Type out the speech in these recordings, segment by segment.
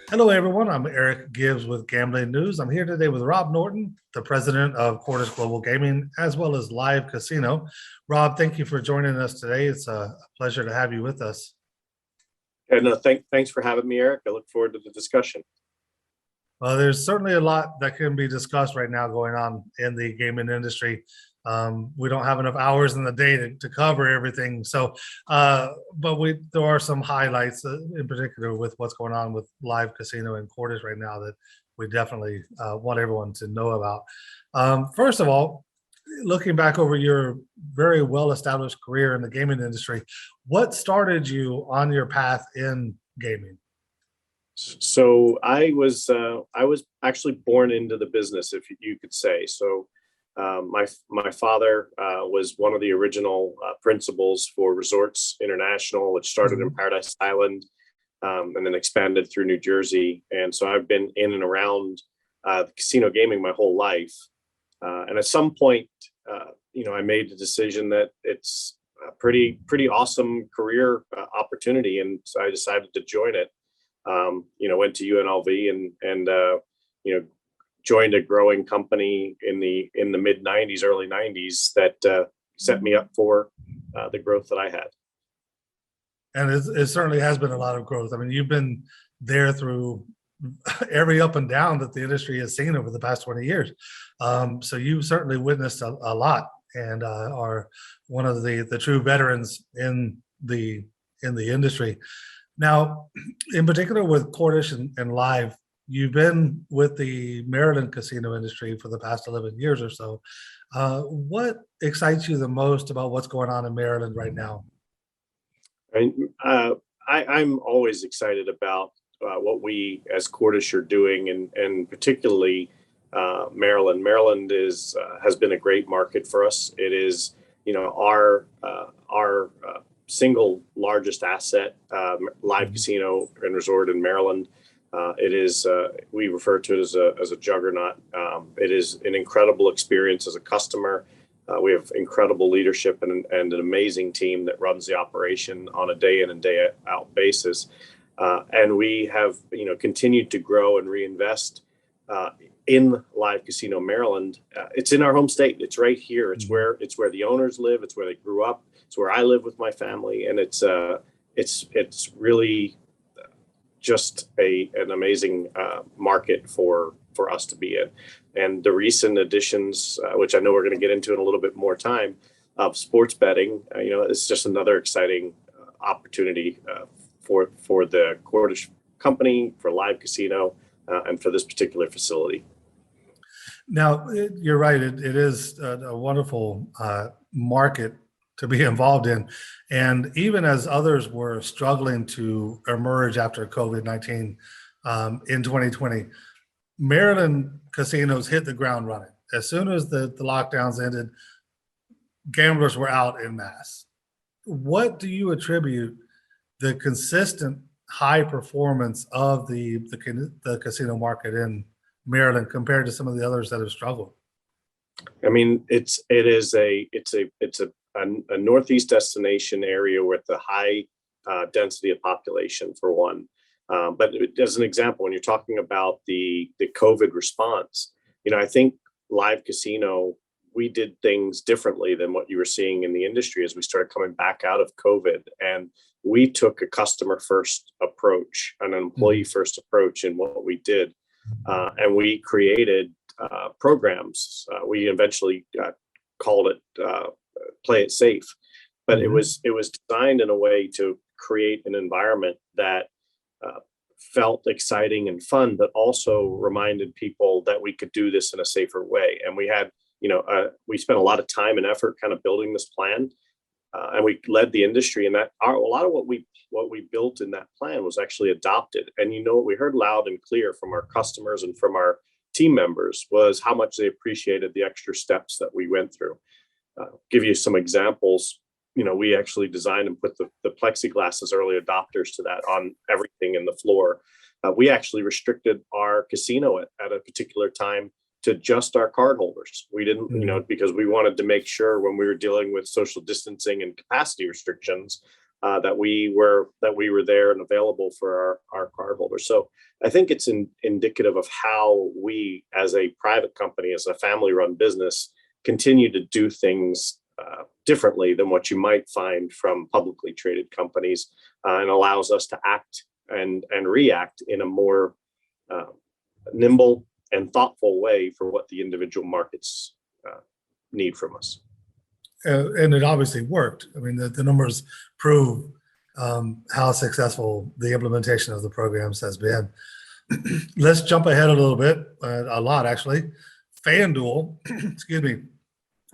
Hello, everyone. I'm Eric Gibbs with Gambling News. I'm here today with Rob Norton, the president of Cordish Global Gaming, as well as Live Casino. Rob, thank you for joining us today. It's a pleasure to have you with us. And thanks for having me, Eric. I look forward to the discussion. Well, there's certainly a lot that can be discussed right now going on in the gaming industry. We don't have enough hours in the day to cover everything. But there are some highlights in particular with what's going on with Live Casino and Cordish right now that we definitely want everyone to know about. First of all, looking back over your very well-established career in the gaming industry, what started you on your path in gaming? So I was actually born into the business, if you could say. So my father was one of the original principals for Resorts International, which started in Paradise Island and then expanded through New Jersey. And so I've been in and around the casino gaming my whole life. And at some point, I made the decision that it's a pretty awesome career opportunity, and so I decided to join it. Went to UNLV and joined a growing company in the mid '90s, early '90s that set me up for the growth that I had. And it certainly has been a lot of growth. I mean, you've been there through every up and down that the industry has seen over the past 20 years. So you've certainly witnessed a lot and are one of the true veterans in the industry. Now, in particular with Cordish and Live, you've been with the Maryland casino industry for the past 11 years or so. What excites you the most about what's going on in Maryland right now? I'm always excited about what we as Cordish are doing, and particularly Maryland. Maryland has been a great market for us. It is, our single largest asset, Live Casino and Resort in Maryland. It is, we refer to it as a juggernaut. It is an incredible experience as a customer. We have incredible leadership and an amazing team that runs the operation on a day in and day out basis. And we have, continued to grow and reinvest in Live Casino Maryland. It's in our home state. It's right here. It's where the owners live. It's where they grew up. It's where I live with my family, and it's really just an amazing market for us to be in. And the recent additions, which I know we're going to get into in a little bit more time, of sports betting, it's just another exciting opportunity for the Cordish company, for Live Casino, and for this particular facility. Now, you're right. It is a wonderful market to be involved in. And even as others were struggling to emerge after COVID-19 in 2020, Maryland casinos hit the ground running. As soon as the lockdowns ended, gamblers were out en masse. What do you attribute the consistent high performance of the casino market in Maryland compared to some of the others that have struggled? I mean, it's a Northeast destination area with a high density of population, for one. But as an example, when you're talking about the COVID response, I think Live Casino, we did things differently than what you were seeing in the industry as we started coming back out of COVID. And we took a customer first approach, an employee first approach in what we did. And we created programs. We eventually called it Play It Safe, but it was designed in a way to create an environment that felt exciting and fun, but also reminded people that we could do this in a safer way. And we had, we spent a lot of time and effort kind of building this plan, and we led the industry. And that a lot of what we built in that plan was actually adopted. And what we heard loud and clear from our customers and from our team members was how much they appreciated the extra steps that we went through. Give you some examples. We actually designed and put the plexiglass as early adopters to that on everything in the floor. We actually restricted our casino at a particular time to just our cardholders. We didn't, because we wanted to make sure when we were dealing with social distancing and capacity restrictions that we were there and available for our cardholders. So I think it's indicative of how we, as a private company, as a family-run business, continue to do things differently than what you might find from publicly traded companies, and allows us to act and react in a more nimble and thoughtful way for what the individual markets need from us. And it obviously worked. I mean, the numbers prove how successful the implementation of the programs has been. Let's jump ahead a little bit, a lot actually. FanDuel, excuse me,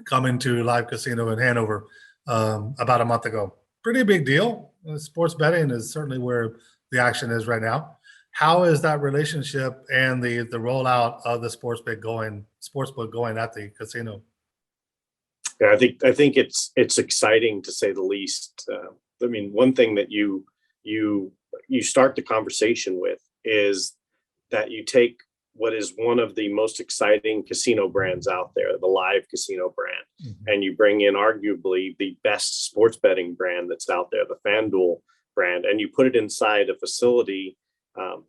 coming to live casino in Hanover about a month ago. Pretty big deal. Sports betting is certainly where the action is right now. How is that relationship and the rollout of the sportsbook going at the casino? Yeah, I think it's exciting, to say the least. I mean, one thing that you start the conversation with is that you take what is one of the most exciting casino brands out there, the live casino brand, and you bring in arguably the best sports betting brand that's out there, the FanDuel brand, and you put it inside a facility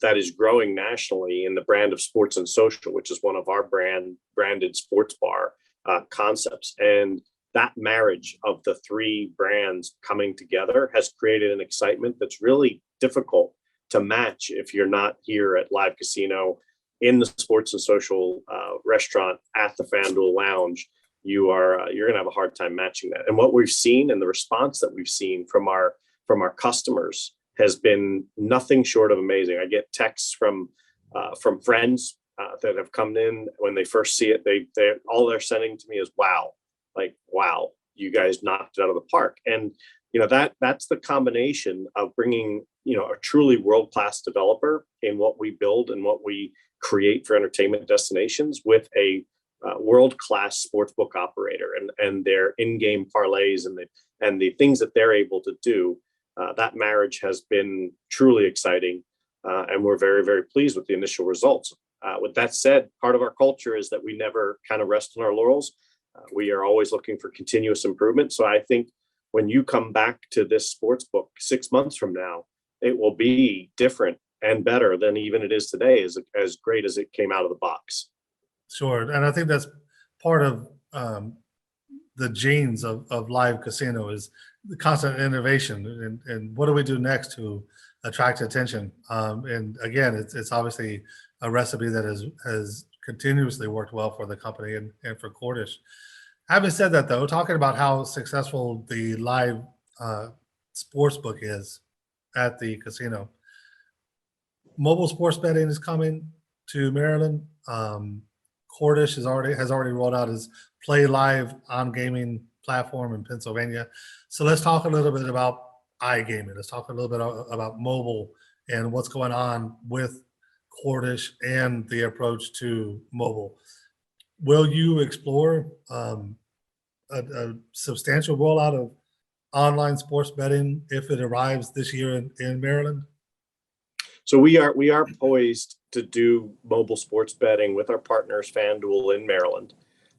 that is growing nationally in the brand of Sports and Social, which is one of our branded sports bar concepts. And that marriage of the three brands coming together has created an excitement that's really difficult to match if you're not here at live casino in the Sports and Social restaurant at the FanDuel Lounge. You're going to have a hard time matching that. And what we've seen, and the response that we've seen from our customers, has been nothing short of amazing. I get texts from friends that have come in. When they first see it, they all they're sending to me is wow, you guys knocked it out of the park. And that's the combination of bringing a truly world-class developer in what we build and what we create for entertainment destinations with a world-class sportsbook operator and their in-game parlays and the things that they're able to do. That marriage has been truly exciting, and we're very, very pleased with the initial results. With that said, part of our culture is that we never kind of rest on our laurels. We are always looking for continuous improvement. So I think when you come back to this sportsbook 6 months from now, it will be different and better than even it is today, as great as it came out of the box. Sure. And I think that's part of the genes of live casino is the constant innovation and what do we do next to attract attention. And again, it's obviously a recipe that has continuously worked well for the company and for Cordish. Having said that, though, talking about how successful the live sportsbook is at the casino, mobile sports betting is coming to Maryland. Cordish has already rolled out his PlayLive on gaming platform in Pennsylvania. So let's talk a little bit about iGaming. Let's talk a little bit about mobile and what's going on with Cordish and the approach to mobile. Will you explore a substantial rollout of online sports betting if it arrives this year in Maryland? So we are poised to do mobile sports betting with our partners FanDuel in Maryland,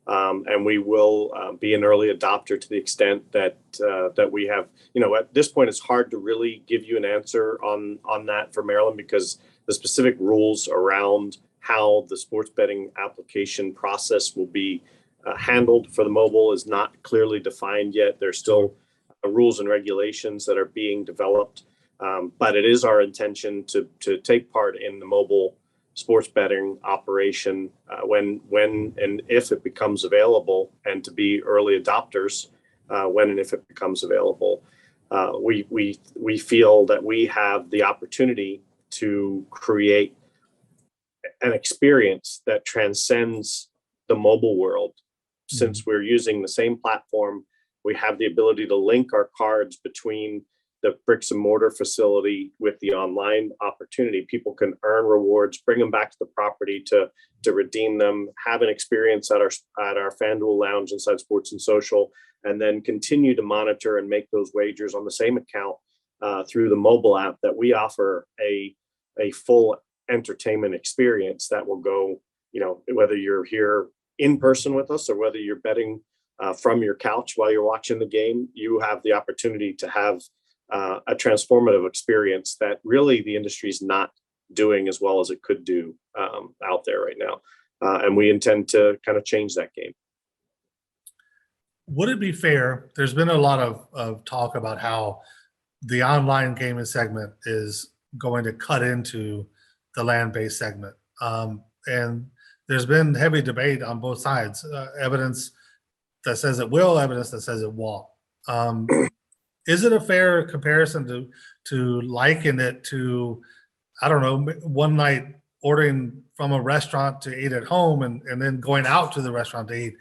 and we will be an early adopter to the extent that we have. At this point, it's hard to really give you an answer on that for Maryland because the specific rules around how the sports betting application process will be handled for the mobile is not clearly defined yet. There's still rules and regulations that are being developed. But it is our intention to take part in the mobile sports betting operation when and if it becomes available, and to be early adopters when and if it becomes available. We feel that we have the opportunity to create an experience that transcends the mobile world. Since we're using the same platform, we have the ability to link our cards between the bricks and mortar facility with the online opportunity. People can earn rewards, bring them back to the property to redeem them, have an experience at our FanDuel Lounge inside Sports and Social, and then continue to monitor and make those wagers on the same account through the mobile app that we offer a full entertainment experience that will go, whether you're here in person with us or whether you're betting from your couch while you're watching the game, you have the opportunity to have a transformative experience that really the industry's not doing as well as it could do out there right now. And we intend to kind of change that game. Would it be fair? There's been a lot of talk about how the online gaming segment is going to cut into the land-based segment. And there's been heavy debate on both sides, evidence that says it will, evidence that says it won't. Is it a fair comparison to liken it to, I don't know, one night ordering from a restaurant to eat at home and then going out to the restaurant to eat?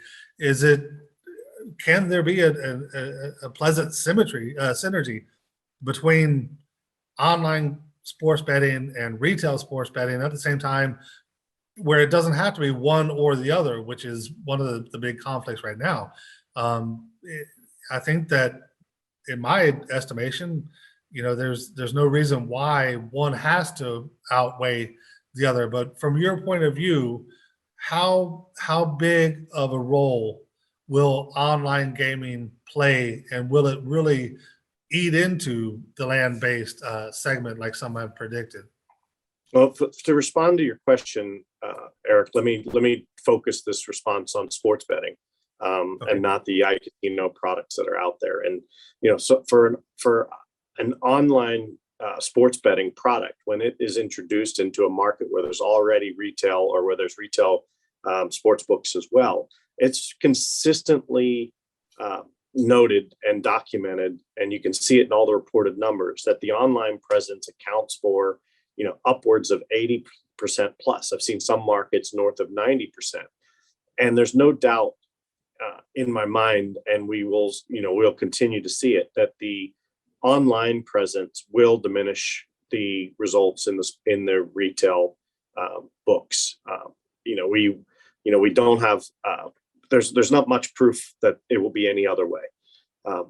Can there be a pleasant synergy between online sports betting and retail sports betting at the same time, where it doesn't have to be one or the other, which is one of the big conflicts right now? I think that, in my estimation, there's no reason why one has to outweigh the other. But from your point of view, how big of a role will online gaming play, and will it really eat into the land-based segment like some have predicted? Well, to respond to your question, Eric, let me focus this response on sports betting, Okay. and not the iCasino products that are out there. And so for an online sports betting product, when it is introduced into a market where there's already retail, or where there's retail sports books as well, it's consistently noted and documented, and you can see it in all the reported numbers, that the online presence accounts for upwards of 80% plus. I've seen some markets north of 90%, and there's no doubt in my mind, and we'll continue to see it, that the online presence will diminish the results in the retail books. We don't have there's not much proof that it will be any other way.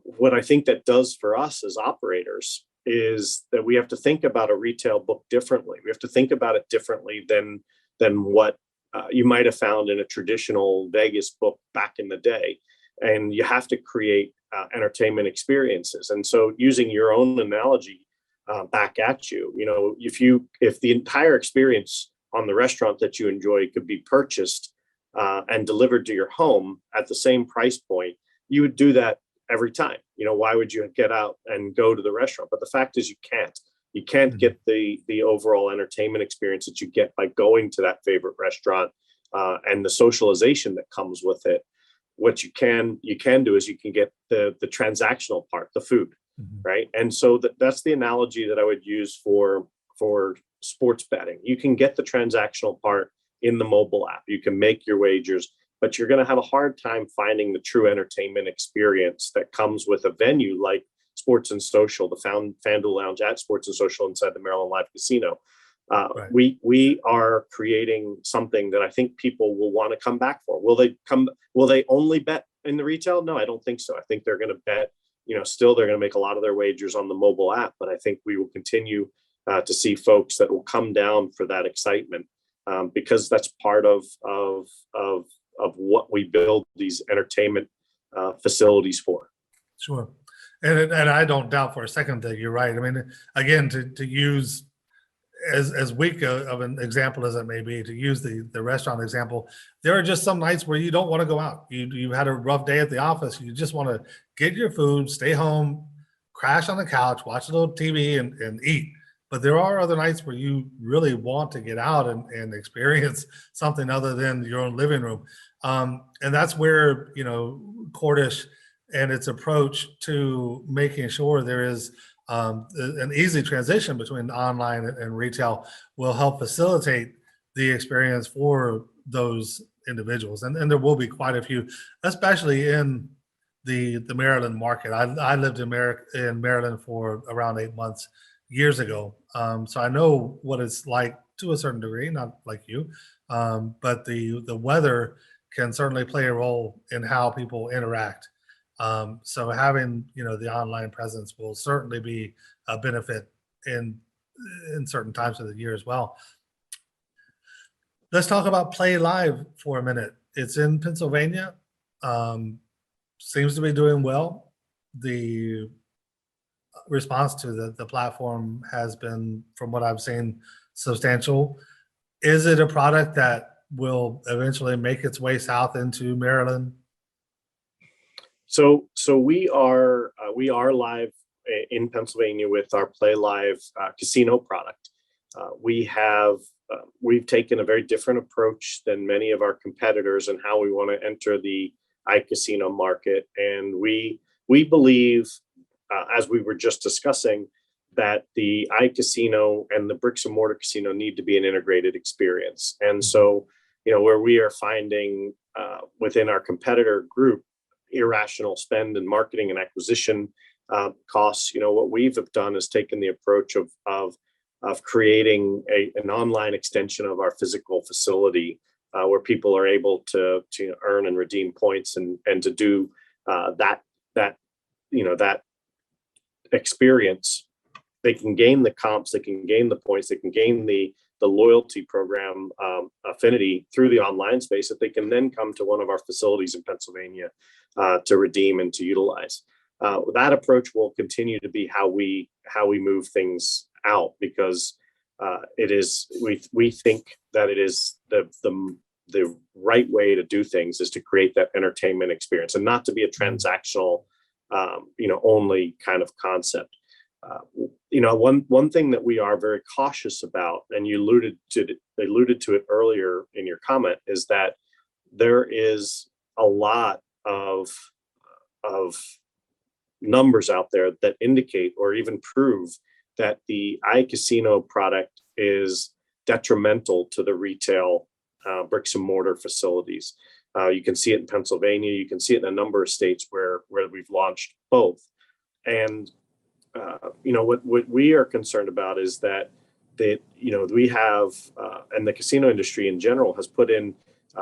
What I think that does for us as operators is that we have to think about a retail book differently. We have to think about it differently than what you might have found in a traditional Vegas book back in the day. And you have to create entertainment experiences. And so, using your own analogy back at you, if the entire experience on the restaurant that you enjoy could be purchased and delivered to your home at the same price point, you would do that every time. Why would you get out and go to the restaurant? But the fact is, you can't get the overall entertainment experience that you get by going to that favorite restaurant, and the socialization that comes with it. What you can do is you can get the transactional part, the food, right? And so that's the analogy that I would use for sports betting. You can get the transactional part in the mobile app. You can make your wagers, but you're going to have a hard time finding the true entertainment experience that comes with a venue like Sports and Social, the FanDuel Lounge at Sports and Social inside the Maryland Live Casino. Right. We are creating something that I think people will want to come back for. Will they only bet in the retail? No, I don't think so. I think they're going to bet, still they're going to make a lot of their wagers on the mobile app, but I think we will continue to see folks that will come down for that excitement, because that's part of what we build these entertainment facilities for. Sure. And I don't doubt for a second that you're right. I mean, again, to use as weak of an example as it may be, to use the restaurant example, there are just some nights where you don't want to go out. You had a rough day at the office. You just want to get your food, stay home, crash on the couch, watch a little TV, and eat. But there are other nights where you really want to get out and experience something other than your own living room. And that's where, Cordish and its approach to making sure there is an easy transition between online and retail will help facilitate the experience for those individuals. And there will be quite a few, especially in the Maryland market. I lived in Maryland for around 8 months years ago. So I know what it's like to a certain degree, not like you, but the weather can certainly play a role in how people interact. So having, the online presence will certainly be a benefit in certain times of the year as well. Let's talk about PlayLive for a minute. It's in Pennsylvania. Seems to be doing well. The response to the platform has been, from what I've seen, substantial. Is it a product that will eventually make its way south into Maryland? So we are live in Pennsylvania with our PlayLive casino product. We've taken a very different approach than many of our competitors in how we want to enter the iCasino market, and we believe, as we were just discussing, that the iCasino and the bricks and mortar casino need to be an integrated experience. And so, where we are finding within our competitor group irrational spend in marketing and acquisition costs, what we've done is taken the approach of creating an online extension of our physical facility, where people are able to earn and redeem points and to do that experience. They can gain the comps, they can gain the points, they can gain the loyalty program affinity through the online space that they can then come to one of our facilities in Pennsylvania to redeem and to utilize. That approach will continue to be how we move things out, because we think that it is the right way to do things is to create that entertainment experience and not to be a transactional only kind of concept. One thing that we are very cautious about, and you alluded to it earlier in your comment, is that there is a lot of numbers out there that indicate or even prove that the iCasino product is detrimental to the retail bricks and mortar facilities. You can see it in Pennsylvania. You can see it in a number of states where we've launched both. And what we are concerned about is that we have, and the casino industry in general has put in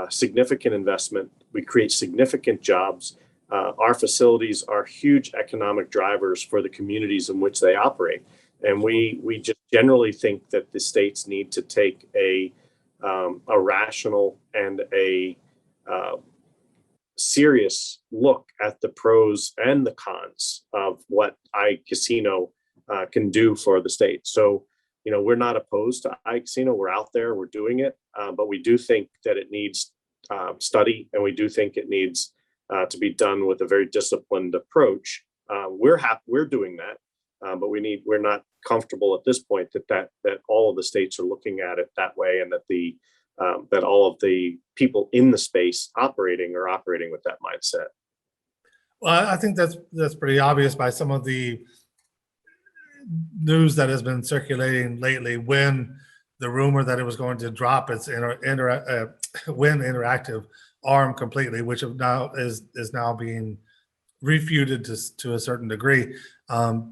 significant investment. We create significant jobs. Our facilities are huge economic drivers for the communities in which they operate. And we just generally think that the states need to take a rational and a serious look at the pros and the cons of what iCasino can do for the state. So, we're not opposed to iCasino. We're out there, we're doing it, but we do think that it needs study, and we do think it needs to be done with a very disciplined approach. We're doing that, but we're not comfortable at this point that all of the states are looking at it that way, and that all of the people in the space are operating with that mindset. Well, I think that's pretty obvious by some of the news that has been circulating lately. When the rumor that it was going to drop its Win Interactive arm completely, which is now being refuted to a certain degree,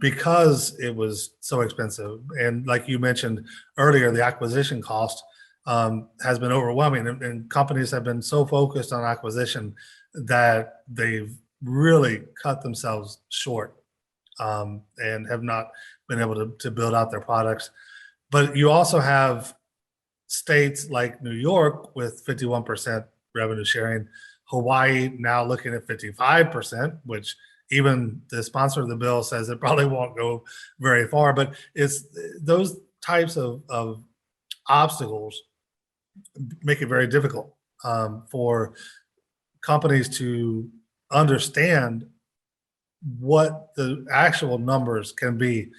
because it was so expensive. And like you mentioned earlier, the acquisition cost has been overwhelming, and companies have been so focused on acquisition that they've really cut themselves short, and have not been able to build out their products. But you also have states like New York with 51% revenue sharing, Hawaii now looking at 55%, which even the sponsor of the bill says it probably won't go very far. But it's those types of obstacles make it very difficult for companies to understand what the actual numbers can be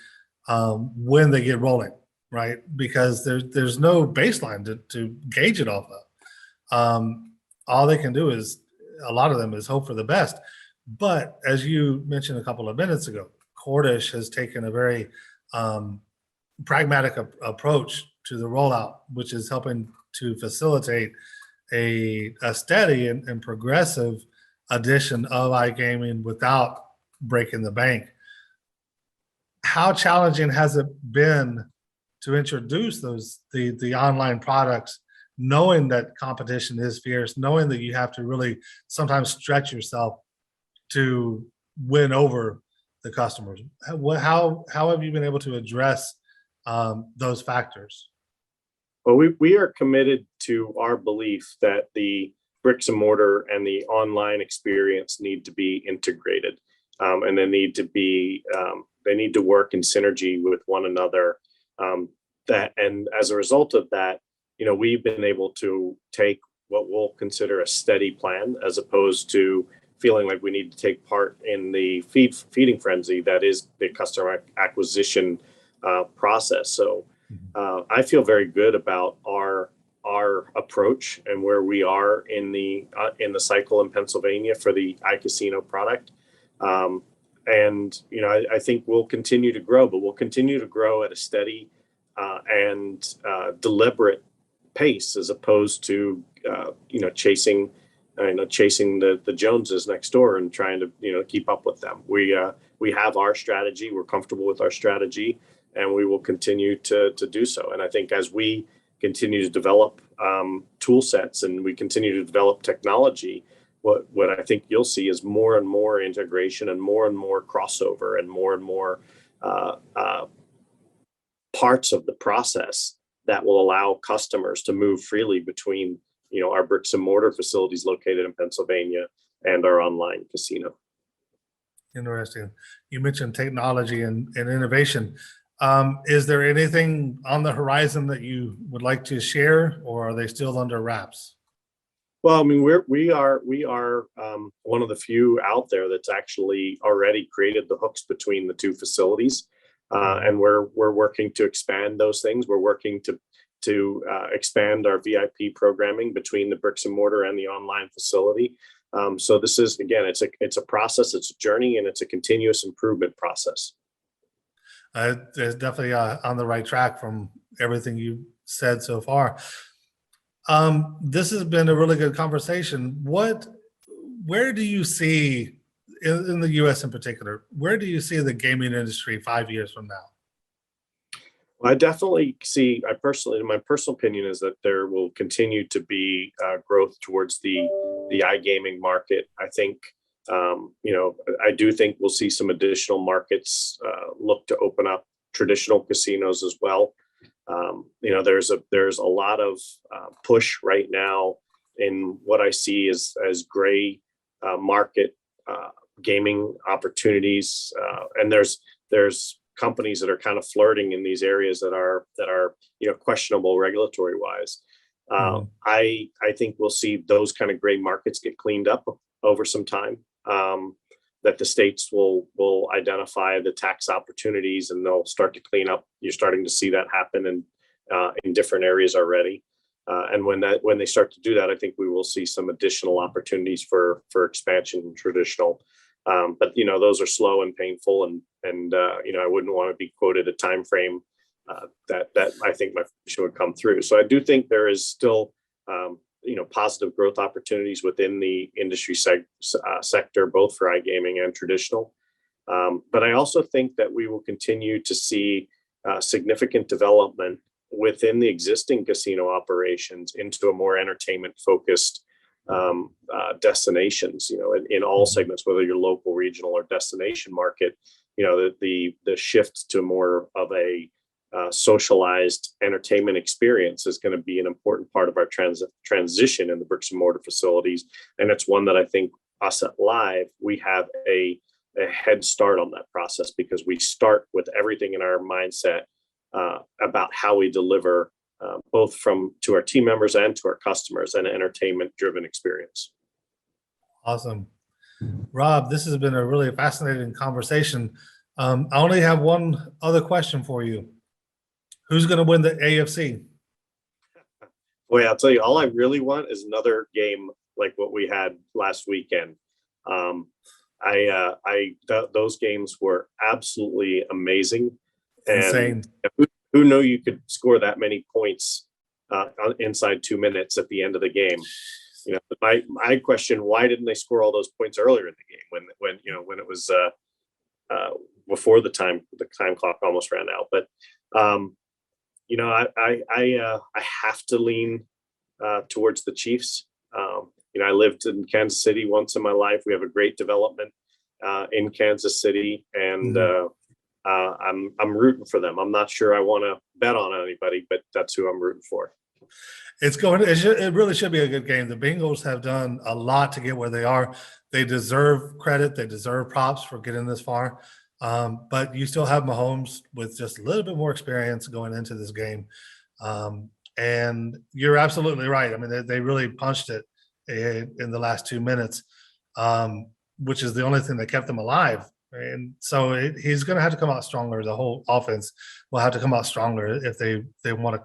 when they get rolling, right? Because there's no baseline to gauge it off of. All they can do is, a lot of them, is hope for the best. But as you mentioned a couple of minutes ago, Cordish has taken a very pragmatic approach to the rollout, which is helping to facilitate a steady and progressive addition of iGaming without breaking the bank. How challenging has it been to introduce the online products, knowing that competition is fierce, knowing that you have to really sometimes stretch yourself to win over the customers? How have you been able to address those factors? Well, we are committed to our belief that the bricks and mortar and the online experience need to be integrated, and they need to be to work in synergy with one another. And as a result of that, we've been able to take what we'll consider a steady plan, as opposed to feeling like we need to take part in the feeding frenzy that is the customer acquisition process. So I feel very good about our approach and where we are in the cycle in Pennsylvania for the iCasino product. And I think we'll continue to grow, but we'll continue to grow at a steady and deliberate pace, as opposed to chasing the Joneses next door and trying to keep up with them. We have our strategy. We're comfortable with our strategy, and we will continue to do so. And I think as we continue to develop tool sets and we continue to develop technology, what I think you'll see is more and more integration and more crossover and more parts of the process that will allow customers to move freely between our bricks and mortar facilities located in Pennsylvania and our online casino. Interesting. You mentioned technology and innovation. Is there anything on the horizon that you would like to share, or are they still under wraps? Well, I mean, we are one of the few out there that's actually already created the hooks between the two facilities, and we're working to expand those things. We're working to expand our VIP programming between the bricks and mortar and the online facility. So this is, again, it's a process, it's a journey, and it's a continuous improvement process. It's definitely on the right track from everything you said so far. This has been a really good conversation. Where do you see, in the U.S. in particular, where do you see the gaming industry 5 years from now? Well, I definitely see, my personal opinion is that there will continue to be growth towards the iGaming market. I think, I do think we'll see some additional markets look to open up traditional casinos as well. There's a lot of push right now in what I see as gray market gaming opportunities, and there's companies that are kind of flirting in these areas that are questionable regulatory wise. I think we'll see those kind of gray markets get cleaned up over some time. That the states will identify the tax opportunities and they'll start to clean up. You're starting to see that happen in different areas already. And when they start to do that, I think we will see some additional opportunities for expansion in traditional. But those are slow and painful, and I wouldn't want to be quoted a time frame that I think my future would come through. So I do think there is still positive growth opportunities within the industry sector, both for iGaming and traditional. But I also think that we will continue to see significant development within the existing casino operations into a more entertainment focused destinations, in all segments, whether you're local, regional, or destination market. The shift to more of a socialized entertainment experience is going to be an important part of our transition in the bricks and mortar facilities. And it's one that I think us at Live, we have a head start on that process, because we start with everything in our mindset about how we deliver both to our team members and to our customers an entertainment driven experience. Awesome. Rob, this has been a really fascinating conversation. I only have one other question for you. Who's going to win the AFC? Boy, I'll tell you, all I really want is another game like what we had last weekend. Those games were absolutely amazing. Insane. And who knew you could score that many points inside 2 minutes at the end of the game? My question: why didn't they score all those points earlier in the game when it was before the time clock almost ran out? But I have to lean towards the Chiefs. I lived in Kansas City once in my life. We have a great development in Kansas City, and I'm rooting for them. I'm not sure I want to bet on anybody, but that's who I'm rooting for. It really should be a good game. The Bengals have done a lot to get where they are. They deserve credit. They deserve props for getting this far. But you still have Mahomes with just a little bit more experience going into this game. And you're absolutely right. I mean, they really punched it in the last 2 minutes, which is the only thing that kept them alive. And so he's going to have to come out stronger. The whole offense will have to come out stronger if they want to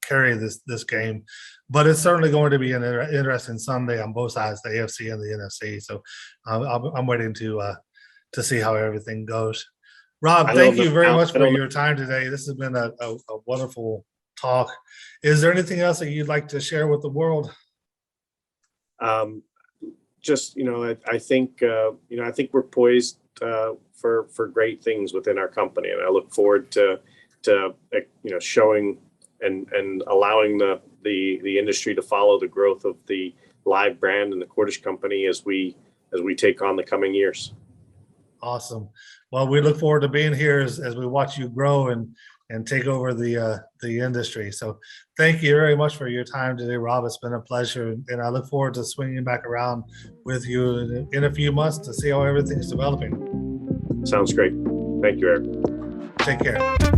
carry this game. But it's certainly going to be an interesting Sunday on both sides, the AFC and the NFC. So I'm waiting to see how everything goes. Rob, thank you very much for your time today. This has been a wonderful talk. Is there anything else that you'd like to share with the world? Just, I think we're poised for great things within our company, and I look forward to showing and allowing the industry to follow the growth of the Live brand and the Cordish company as we take on the coming years. Awesome. Well, we look forward to being here as we watch you grow and take over the industry. So thank you very much for your time today, Rob. It's been a pleasure. And I look forward to swinging back around with you in a few months to see how everything's developing. Sounds great. Thank you, Eric. Take care.